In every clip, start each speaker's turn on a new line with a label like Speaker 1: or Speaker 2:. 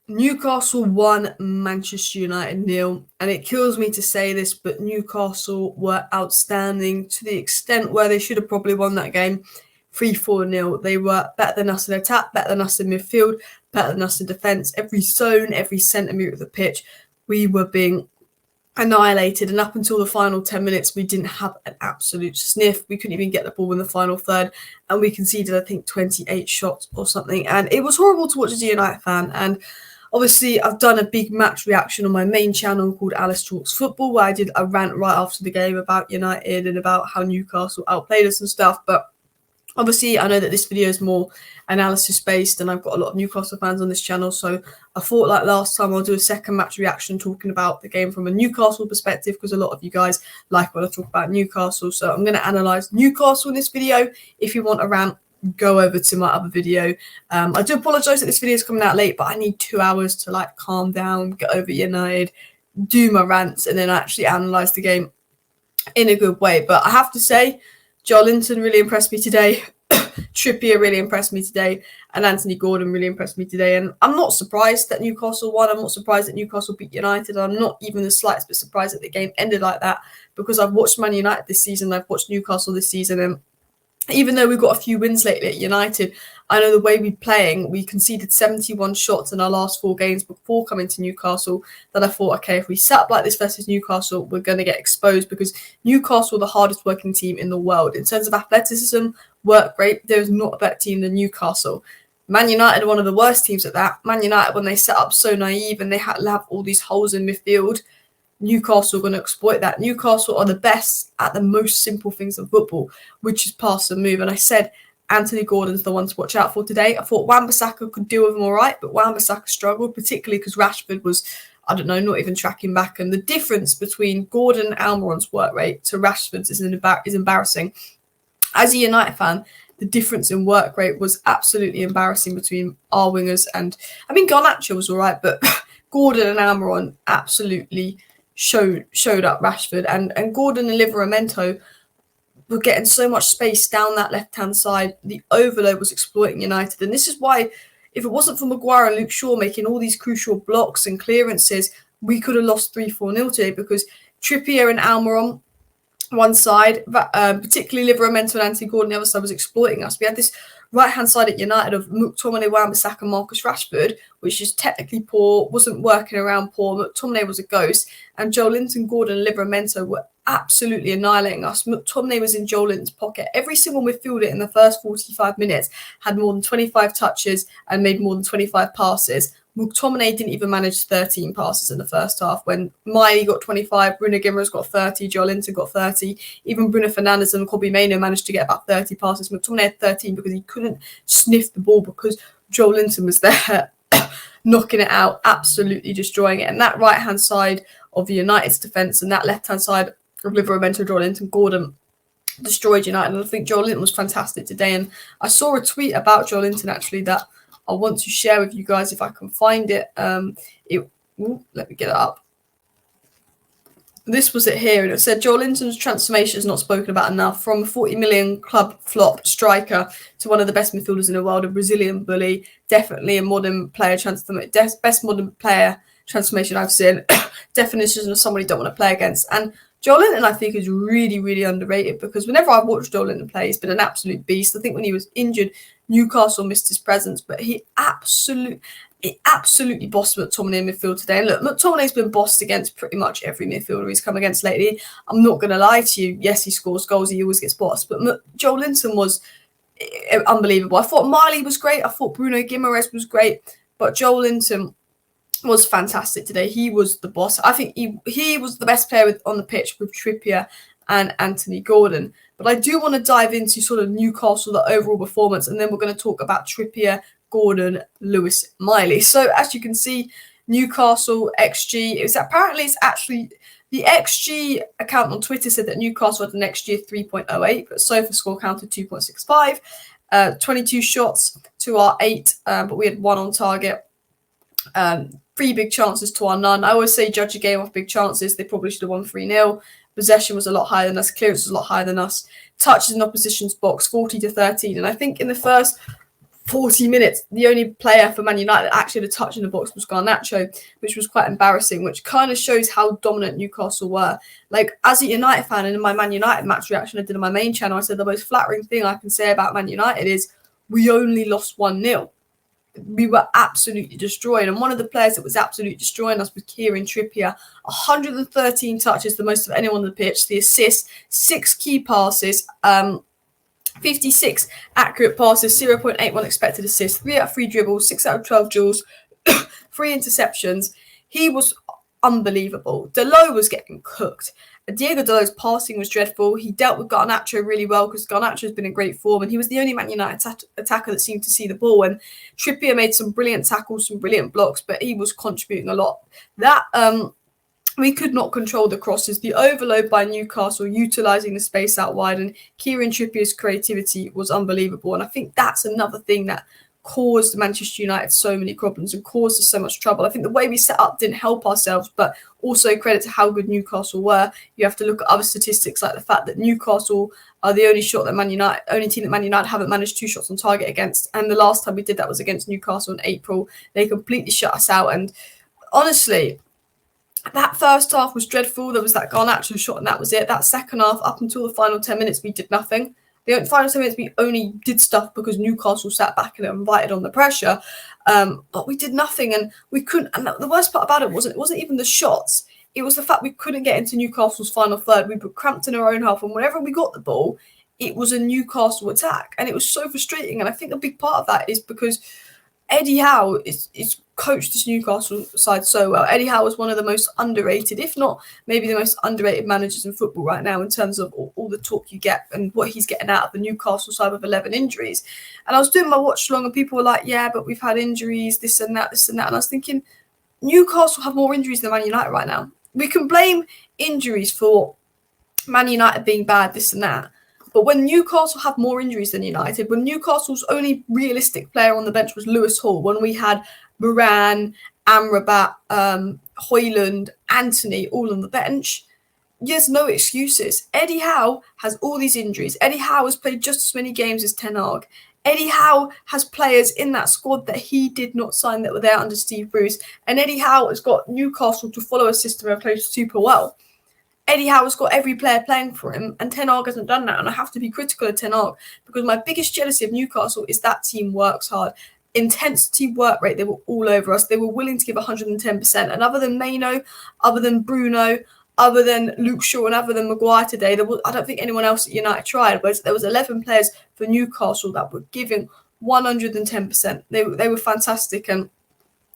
Speaker 1: Newcastle 1, Manchester United 0, and it kills me to say this, but Newcastle were outstanding to the extent where they should have probably won that game 3-4-0. They were better than us in attack, better than us in midfield, better than us in defence. Every zone, every centimetre of the pitch, we were being annihilated, and up until the final 10 minutes we didn't have an absolute sniff. We couldn't even get the ball in the final third, and we conceded, I think, 28 shots or something, and it was horrible to watch as a United fan. And obviously I've done a big match reaction on my main channel called Alice Talks Football, where I did a rant right after the game about United and about how Newcastle outplayed us and stuff. But obviously, I know that this video is more analysis-based, and I've got a lot of Newcastle fans on this channel, so I thought, like last time, I'll do a second match reaction talking about the game from a Newcastle perspective, because a lot of you guys like when I talk about Newcastle. So I'm going to analyse Newcastle in this video. If you want a rant, go over to my other video. I do apologise that this video is coming out late, but I need 2 hours to like calm down, get over United, do my rants, and then actually analyse the game in a good way. But I have to say, Joelinton really impressed me today. Trippier really impressed me today, and Anthony Gordon really impressed me today. And I'm not surprised that Newcastle won. I'm not surprised that Newcastle beat United. I'm not even the slightest bit surprised that the game ended like that, because I've watched Man United this season, I've watched Newcastle this season, and even though we've got a few wins lately at United, I know the way we're playing, we conceded 71 shots in our last 4 games before coming to Newcastle, that I thought, okay, if we set up like this versus Newcastle, we're going to get exposed, because Newcastle are the hardest working team in the world. In terms of athleticism, work rate, there's not a better team than Newcastle. Man United are one of the worst teams at that. Man United, when they set up so naive and they had to have all these holes in midfield, Newcastle are going to exploit that. Newcastle are the best at the most simple things in football, which is pass and move. And I said Anthony Gordon's the one to watch out for today. I thought Wan-Bissaka could deal with him all right, but Wan-Bissaka struggled, particularly because Rashford was, I don't know, not even tracking back. And the difference between Gordon and Almiron's work rate to Rashford's is embarrassing. As a United fan, the difference in work rate was absolutely embarrassing between our wingers. And I mean, Garnacho was all right, but Gordon and Almiron absolutely showed up Rashford, and Gordon and Livramento were getting so much space down that left-hand side. The overload was exploiting United, and this is why, if it wasn't for Maguire and Luke Shaw making all these crucial blocks and clearances, we could have lost 3-4-0 today, because Trippier and Almiron one side, particularly Livramento and Anthony Gordon the other side, was exploiting us. We had this right-hand side at United of McTominay, Wan-Bissaka, Marcus Rashford, which is technically poor, wasn't working around poor. McTominay was a ghost, and Joelinton, Gordon, and Livramento were absolutely annihilating us. McTominay was in Joelinton's pocket. Every single midfielder in the first 45 minutes had more than 25 touches and made more than 25 passes. McTominay didn't even manage 13 passes in the first half, when Miley got 25, Bruno Guimaraes got 30, Joelinton got 30. Even Bruno Fernandes and Kobbie Mainoo managed to get about 30 passes. McTominay had 13 because he couldn't sniff the ball, because Joelinton was there knocking it out, absolutely destroying it. And that right-hand side of the United's defence and that left-hand side of Livramento, Joelinton, Gordon destroyed United. And I think Joelinton was fantastic today. And I saw a tweet about Joelinton, actually, that I want to share with you guys if I can find it. Let me get it up. This was it here, and it said Joelinton's transformation is not spoken about enough. From a 40 million club flop striker to one of the best midfielders in the world, a Brazilian bully, definitely a modern player transformation, best modern player transformation I've seen. Definition of someone you don't want to play against. And Joelinton, I think, is really, really underrated, because whenever I've watched Joelinton play, he's been an absolute beast. I think when he was injured, Newcastle missed his presence, but he absolutely bossed McTominay in midfield today. And look, McTominay's been bossed against pretty much every midfielder he's come against lately. I'm not going to lie to you. Yes, he scores goals. He always gets bossed. But Joelinton was unbelievable. I thought Miley was great. I thought Bruno Guimaraes was great. But Joelinton was fantastic today. He was the boss. I think he was the best player on the pitch with Trippier and Anthony Gordon. But I do want to dive into sort of Newcastle, the overall performance, and then we're going to talk about Trippier, Gordon, Lewis, Miley. So as you can see, Newcastle XG, it's actually the XG account on Twitter said that Newcastle had an XG of 3.08, but SofaScore counted 2.65. 22 shots to our 8, but we had 1 on target. 3 big chances to our none. I always say judge a game off big chances. They probably should have won 3-0. Possession was a lot higher than us. Clearance was a lot higher than us. Touches in opposition's box, 40-13. And I think in the first 40 minutes, the only player for Man United that actually had a touch in the box was Garnacho, which was quite embarrassing, which kind of shows how dominant Newcastle were. Like, as a United fan, and in my Man United match reaction I did on my main channel, I said the most flattering thing I can say about Man United is we only lost 1-0. We were absolutely destroyed. And one of the players that was absolutely destroying us was Kieran Trippier. 113 touches, the most of anyone on the pitch, the assists, 6 key passes, 56 accurate passes, 0.81 expected assists, 3 out of 3 dribbles, 6 out of 12 duels, 3 interceptions. He was unbelievable. Dalot was getting cooked. Diego Dalot's passing was dreadful. He dealt with Garnacho really well because Garnacho has been in great form, and he was the only Man United attacker that seemed to see the ball. And Trippier made some brilliant tackles, some brilliant blocks, but he was contributing a lot. That we could not control the crosses. The overload by Newcastle, utilising the space out wide, and Kieran Trippier's creativity was unbelievable. And I think that's another thing that caused Manchester United so many problems and caused us so much trouble. I think the way we set up didn't help ourselves, but also credit to how good Newcastle were. You have to look at other statistics like the fact that Newcastle are the only team that Man United haven't managed 2 shots on target against. And the last time we did that was against Newcastle in April. They completely shut us out. And honestly, that first half was dreadful. There was that Garnacho shot and that was it. That second half, up until the final 10 minutes, we did nothing. The final 10 minutes, we only did stuff because Newcastle sat back and invited on the pressure. But we did nothing, and we couldn't. And the worst part about it wasn't even the shots. It was the fact we couldn't get into Newcastle's final third. We were cramped in our own half, and whenever we got the ball, it was a Newcastle attack. And it was so frustrating. And I think a big part of that is because Eddie Howe is coached this Newcastle side so well. Eddie Howe is one of the most underrated, if not maybe the most underrated managers in football right now in terms of all the talk you get and what he's getting out of the Newcastle side with 11 injuries. And I was doing my watch along and people were like, yeah, but we've had injuries, this and that. And I was thinking, Newcastle have more injuries than Man United right now. We can blame injuries for Man United being bad, this and that. But when Newcastle have more injuries than United, when Newcastle's only realistic player on the bench was Lewis Hall, when we had Moran, Amrabat, Højlund, Anthony all on the bench, there's no excuses. Eddie Howe has all these injuries. Eddie Howe has played just as many games as Ten Hag. Eddie Howe has players in that squad that he did not sign that were there under Steve Bruce. And Eddie Howe has got Newcastle to follow a system and play super well. Eddie Howe has got every player playing for him, and Ten Hag hasn't done that. And I have to be critical of Ten Hag because my biggest jealousy of Newcastle is that team works hard. Intensity, work rate, they were all over us. They were willing to give 110%. And other than Maino, other than Bruno, other than Luke Shaw, and other than Maguire today, I don't think anyone else at United tried. But there was 11 players for Newcastle that were giving 110%. They were fantastic. And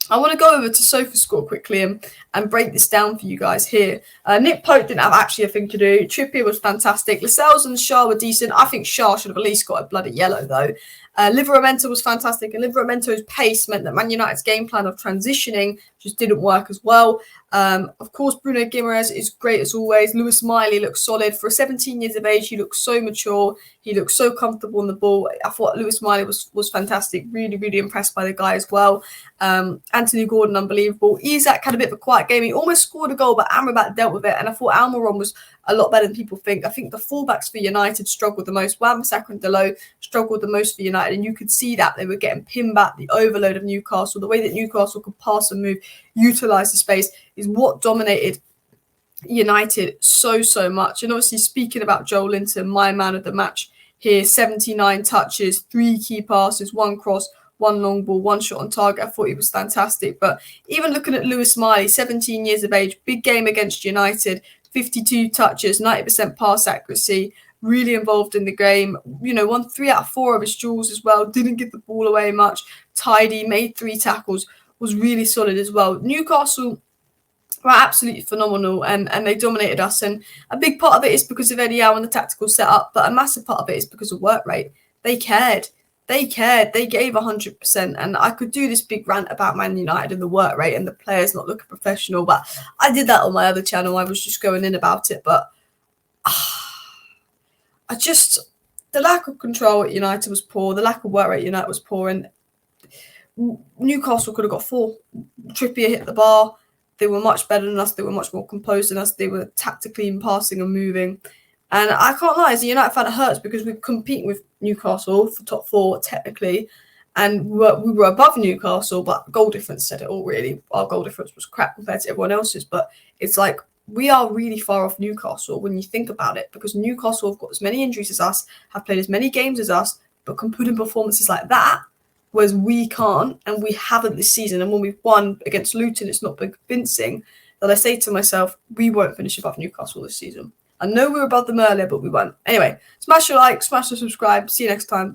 Speaker 1: I want to go over to SofaScore quickly and break this down for you guys here. Nick Pope didn't have actually a thing to do. Trippier was fantastic. Lascelles and Shah were decent. I think Shah should have at least got a bloody yellow, though. Livramento was fantastic, and Livramento's pace meant that Man United's game plan of transitioning just didn't work as well. Of course, Bruno Guimaraes is great as always. Lewis Miley looks solid. For 17 years of age, he looks so mature. He looks so comfortable on the ball. I thought Lewis Miley was fantastic. Really, really impressed by the guy as well. Anthony Gordon, unbelievable. Isak had a bit of a quiet game. He almost scored a goal, but Amrabat dealt with it. And I thought Almiron was a lot better than people think. I think the fullbacks for United struggled the most. Wan-Bissaka and Dalot struggled the most for United. And you could see that. They were getting pinned back, the overload of Newcastle, the way that Newcastle could pass and move, utilise the space is what dominated United so much. And obviously, speaking about Joelinton, my man of the match here, 79 touches, 3 key passes, 1 cross, 1 long ball, 1 shot on target. I thought he was fantastic. But even looking at Lewis Miley, 17 years of age, big game against United, 52 touches, 90% pass accuracy, really involved in the game. You know, won 3 out of 4 of his duels as well. Didn't give the ball away much. Tidy, made 3 tackles, was really solid as well. Newcastle were absolutely phenomenal and they dominated us. And a big part of it is because of Eddie Howe and the tactical setup, but a massive part of it is because of work rate. They cared. They cared. They gave 100%. And I could do this big rant about Man United and the work rate and the players not looking professional, but I did that on my other channel. I was just going in about it. But the lack of control at United was poor. The lack of work rate at United was poor. And Newcastle could have got 4. Trippier hit the bar. They were much better than us. They were much more composed than us. They were tactically in passing and moving. And I can't lie, as a United fan, it hurts because we're competing with Newcastle for top 4 technically. and we were above Newcastle, but goal difference said it all, really. Our goal difference was crap compared to everyone else's, but it's like we are really far off Newcastle when you think about it, because Newcastle have got as many injuries as us, have played as many games as us, but can put in performances like that, whereas we can't, and we haven't this season. And when we've won against Luton, it's not been convincing, that I say to myself, we won't finish above Newcastle this season. I know we were above them earlier, but we won't. Anyway, smash your like, smash the subscribe. See you next time.